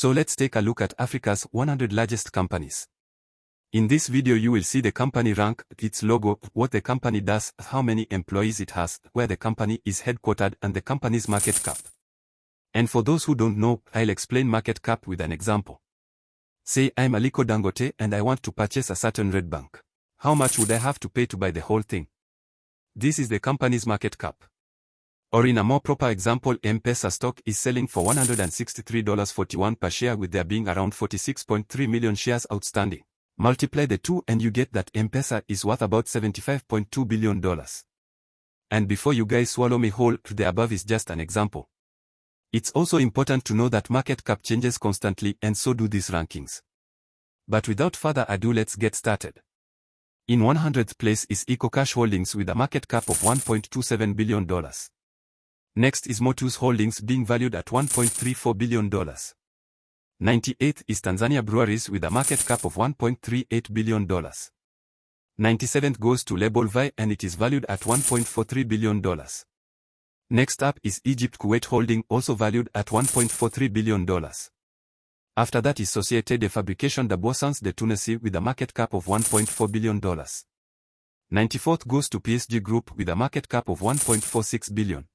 So let's take a look at Africa's 100 largest companies. In this video you will see the company rank, its logo, what the company does, how many employees it has, where the company is headquartered and the company's market cap. And for those who don't know, I'll explain market cap with an example. Say I'm Aliko Dangote and I want to purchase a certain red bank. How much would I have to pay to buy the whole thing? This is the company's market cap. Or in a more proper example, M-Pesa stock is selling for $163.41 per share with there being around 46.3 million shares outstanding. Multiply the two and you get that M-Pesa is worth about $75.2 billion. And before you guys swallow me whole, the above is just an example. It's also important to know that market cap changes constantly and so do these rankings. But without further ado, let's get started. In 100th place is EcoCash Holdings with a market cap of $1.27 billion. Next is Motus Holdings being valued at $1.34 billion. 98th is Tanzania Breweries with a market cap of $1.38 billion. 97th goes to Label Vi and it is valued at $1.43 billion. Next up is Egypt Kuwait Holding, also valued at $1.43 billion. After that is Société de Fabrication de Boissons de Tunisie with a market cap of $1.4 billion. 94th goes to PSG Group with a market cap of $1.46 billion.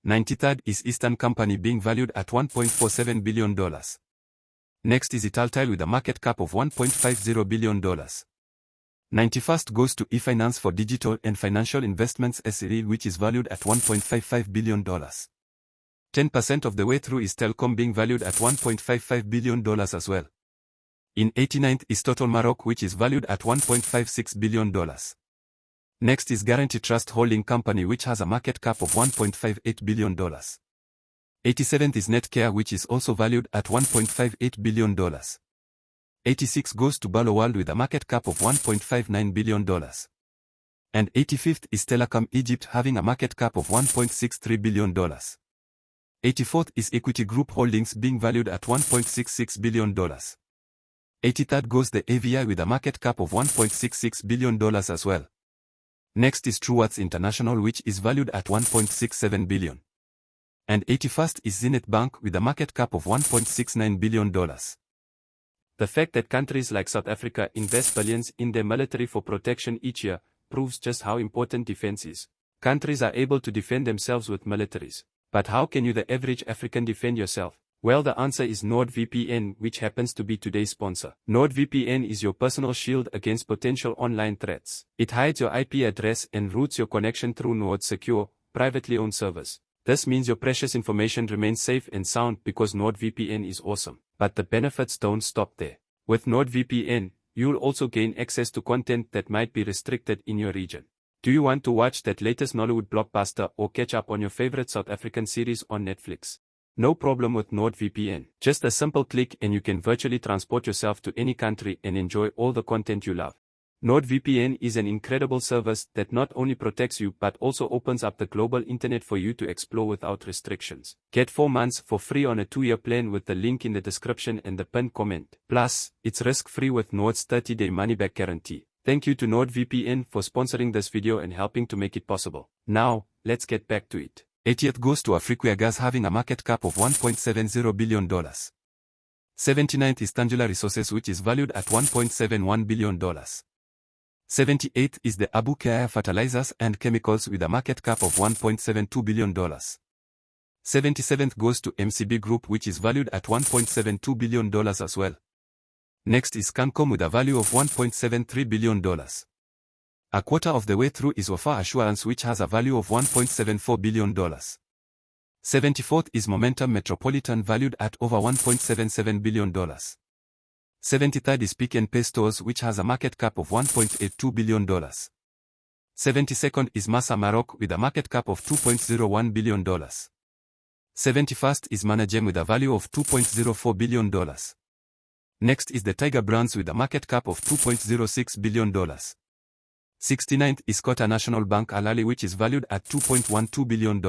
93rd is Eastern Company being valued at $1.47 billion. Next is Italtile with a market cap of $1.50 billion. 91st goes to eFinance for Digital and Financial Investments SRE, which is valued at $1.55 billion. 10% of the way through is Telkom being valued at $1.55 billion as well. In 89th is Total Maroc, which is valued at $1.56 billion. Next is Guarantee Trust Holding Company, which has a market cap of $1.58 billion. 87th is Netcare, which is also valued at $1.58 billion. 86 goes to Barloworld with a market cap of $1.59 billion. And 85th is Telecom Egypt, having a market cap of $1.63 billion. 84th is Equity Group Holdings being valued at $1.66 billion. 83rd goes the AVI with a market cap of $1.66 billion as well. Next is Truworths International, which is valued at $1.67 billion. And 81st is Zenith Bank with a market cap of $1.69 billion. The fact that countries like South Africa invest billions in their military for protection each year proves just how important defense is. Countries are able to defend themselves with militaries. But how can you, the average African, defend yourself? Well, the answer is NordVPN, which happens to be today's sponsor. NordVPN is your personal shield against potential online threats. It hides your IP address and routes your connection through Nord's secure, privately owned servers. This means your precious information remains safe and sound because NordVPN is awesome. But the benefits don't stop there. With NordVPN, you'll also gain access to content that might be restricted in your region. Do you want to watch that latest Nollywood blockbuster or catch up on your favorite South African series on Netflix? No problem with NordVPN. Just a simple click and you can virtually transport yourself to any country and enjoy all the content you love. NordVPN is an incredible service that not only protects you but also opens up the global internet for you to explore without restrictions. Get 4 months for free on a 2-year plan with the link in the description and the pinned comment. Plus, it's risk-free with Nord's 30-day money-back guarantee. Thank you to NordVPN for sponsoring this video and helping to make it possible. Now, let's get back to it. 80th goes to Afriquia Gas, having a market cap of $1.70 billion. 79th is Tangela Resources, which is valued at $1.71 billion. 78th is the Abu Kaya Fertilizers and Chemicals with a market cap of $1.72 billion. 77th goes to MCB Group, which is valued at $1.72 billion as well. Next is Cancom with a value of $1.73 billion. A quarter of the way through is Wafa Assurance, which has a value of $1.74 billion. 74th is Momentum Metropolitan, valued at over $1.77 billion. 73rd is Pick n Pay Stores, which has a market cap of $1.82 billion. 72nd is Massa Maroc with a market cap of $2.01 billion. 71st is Managem with a value of $2.04 billion. Next is the Tiger Brands with a market cap of $2.06 billion. 69th is Qatar National Bank Al Ahly, which is valued at $2.12 billion.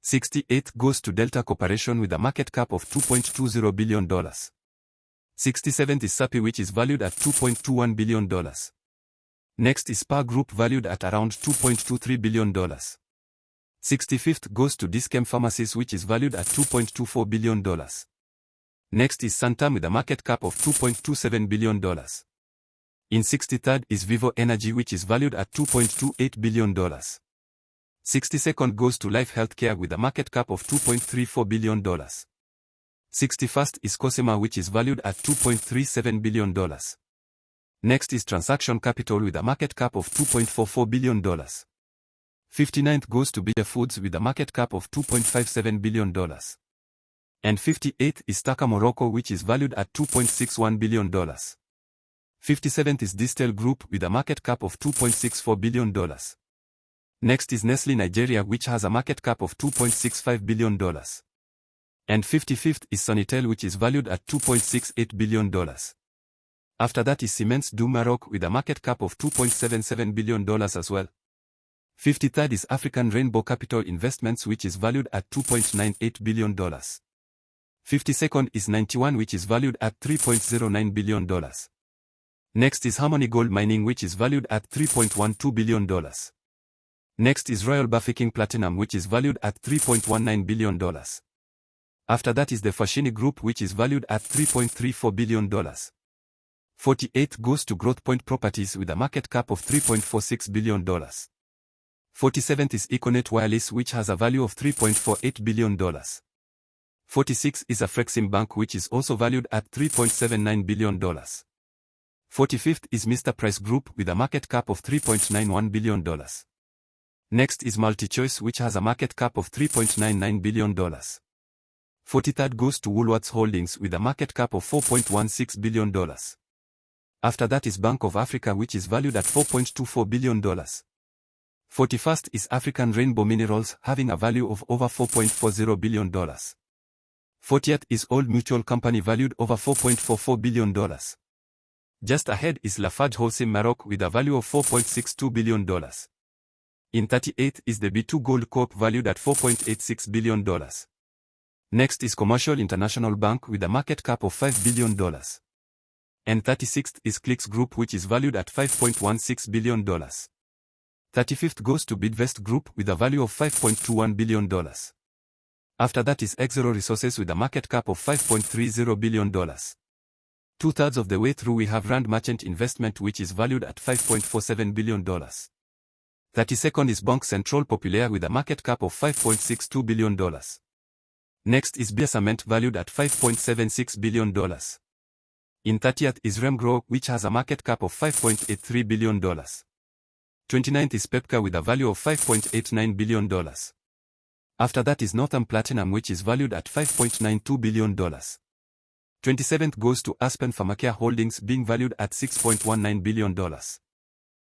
68th goes to Delta Corporation with a market cap of $2.20 billion. 67th is Sapi, which is valued at $2.21 billion. Next is Spar Group, valued at around $2.23 billion. 65th goes to Dischem Pharmacies, which is valued at $2.24 billion. Next is Santam with a market cap of $2.27 billion. In 63rd is Vivo Energy, which is valued at $2.28 billion. 62nd goes to Life Healthcare with a market cap of $2.34 billion. 61st is Cosema, which is valued at $2.37 billion. Next is Transaction Capital with a market cap of $2.44 billion. 59th goes to Bia Foods with a market cap of $2.57 billion. And 58th is Taka Morocco, which is valued at $2.61 billion. 57th is Distel Group with a market cap of $2.64 billion. Next is Nestle Nigeria, which has a market cap of $2.65 billion. And 55th is Sonitel, which is valued at $2.68 billion. After that is Cements du Maroc with a market cap of $2.77 billion as well. 53rd is African Rainbow Capital Investments, which is valued at $2.98 billion. 52nd is 91, which is valued at $3.09 billion. Next is Harmony Gold Mining, which is valued at $3.12 billion. Next is Royal Bafokeng Platinum, which is valued at $3.19 billion. After that is the Foschini Group, which is valued at $3.34 billion. 48th goes to Growthpoint Properties with a market cap of $3.46 billion. 47th is Econet Wireless, which has a value of $3.48 billion. 46th is Afrexim Bank, which is also valued at $3.79 billion. 45th is Mr. Price Group with a market cap of $3.91 billion. Next is MultiChoice, which has a market cap of $3.99 billion. 43rd goes to Woolworths Holdings with a market cap of $4.16 billion. After that is Bank of Africa, which is valued at $4.24 billion. 41st is African Rainbow Minerals, having a value of over $4.40 billion. 40th is Old Mutual Company, valued over $4.44 billion. Just ahead is Lafarge Holcim Maroc with a value of $4.62 billion. In 38th is the B2 Gold Corp, valued at $4.86 billion. Next is Commercial International Bank with a market cap of $5 billion. And 36th is Clicks Group, which is valued at $5.16 billion. 35th goes to Bidvest Group with a value of $5.21 billion. After that is Exero Resources with a market cap of $5.30 billion. 2/3 of the way through we have Rand Merchant Investment, which is valued at $5.47 billion. 32nd is Banque Centrale Populaire with a market cap of $5.62 billion. Next is Bia Cement, valued at $5.76 billion. In 30th is Remgro, which has a market cap of $5.83 billion. 29th is Pepca with a value of $5.89 billion. After that is Northam Platinum, which is valued at $5.92 billion. 27th goes to Aspen Pharmacare Holdings, being valued at $6.19 billion.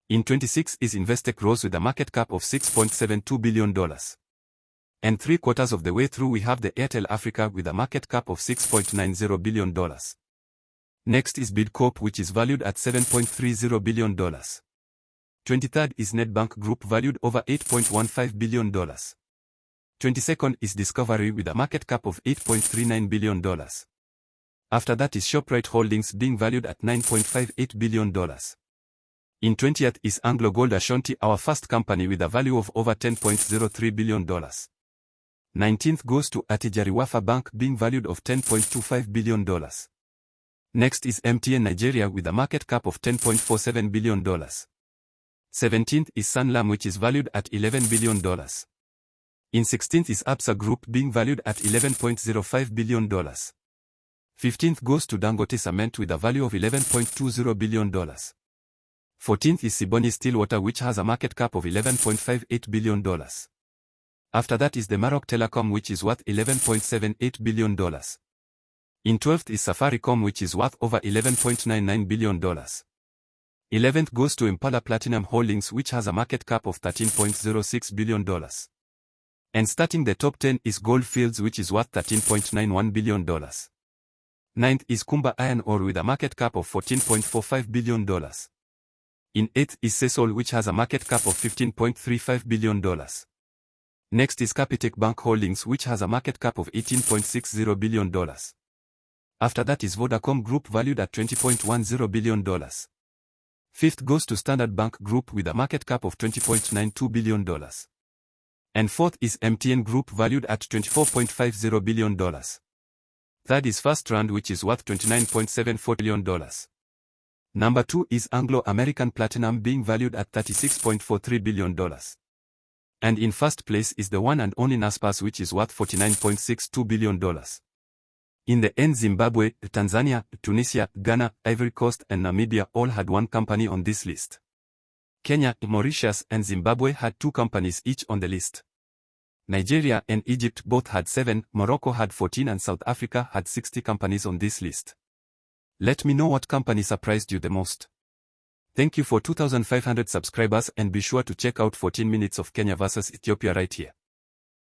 In 26th is Investec Rose with a market cap of $6.72 billion. And 3/4 of the way through we have the Airtel Africa with a market cap of $6.90 billion. Next is Bidcorp, which is valued at $7.30 billion. 23rd is Nedbank Group, valued over $8.15 billion. 22nd is Discovery with a market cap of $8.39 billion. After that is Shoprite Holdings, being valued at $9.58 billion. In 20th is Anglo Gold Ashanti, our first company, with a value of over $10.03 billion. 19th goes to Atijari Wafa Bank, being valued of $10.25 billion. Next is MTN Nigeria with a market cap of $10.47 billion. 17th is Sanlam, which is valued at $11 billion. In 16th is Absa Group, being valued at $11.05 billion. 15th goes to Dangote Cement with a value of $11.20 billion. 14th is Siboney Stillwater, which has a market cap of $11.58 billion. After that is the Maroc Telecom, which is worth $11.78 billion. In 12th is Safaricom, which is worth over $11.99 billion. 11th goes to Impala Platinum Holdings, which has a market cap of $13.06 billion. And starting the top 10 is Gold Fields, which is worth $13.91 billion. 9th is Kumba Iron Ore with a market cap of $14.45 billion. In 8th is Sasol, which has a market cap of $15.35 billion. Next is Capitec Bank Holdings, which has a market cap of $18.60 billion. After that is Vodacom Group, valued at $20.10 billion. 5th goes to Standard Bank Group with a market cap of $20.92 billion. And 4th is MTN Group, valued at $24.50 billion. Third is First Rand, which is worth $29.74 billion. Number 2 is Anglo-American Platinum, being valued at $36.43 billion. And in first place is the one and only Naspers, which is worth $49.62 billion. In the end, Zimbabwe, Tanzania, Tunisia, Ghana, Ivory Coast and Namibia all had one company on this list. Kenya, Mauritius and Zimbabwe had 2 companies each on the list. Nigeria and Egypt both had 7, Morocco had 14 and South Africa had 60 companies on this list. Let me know what company surprised you the most. Thank you for 2,500 subscribers, and be sure to check out 14 minutes of Kenya versus Ethiopia right here.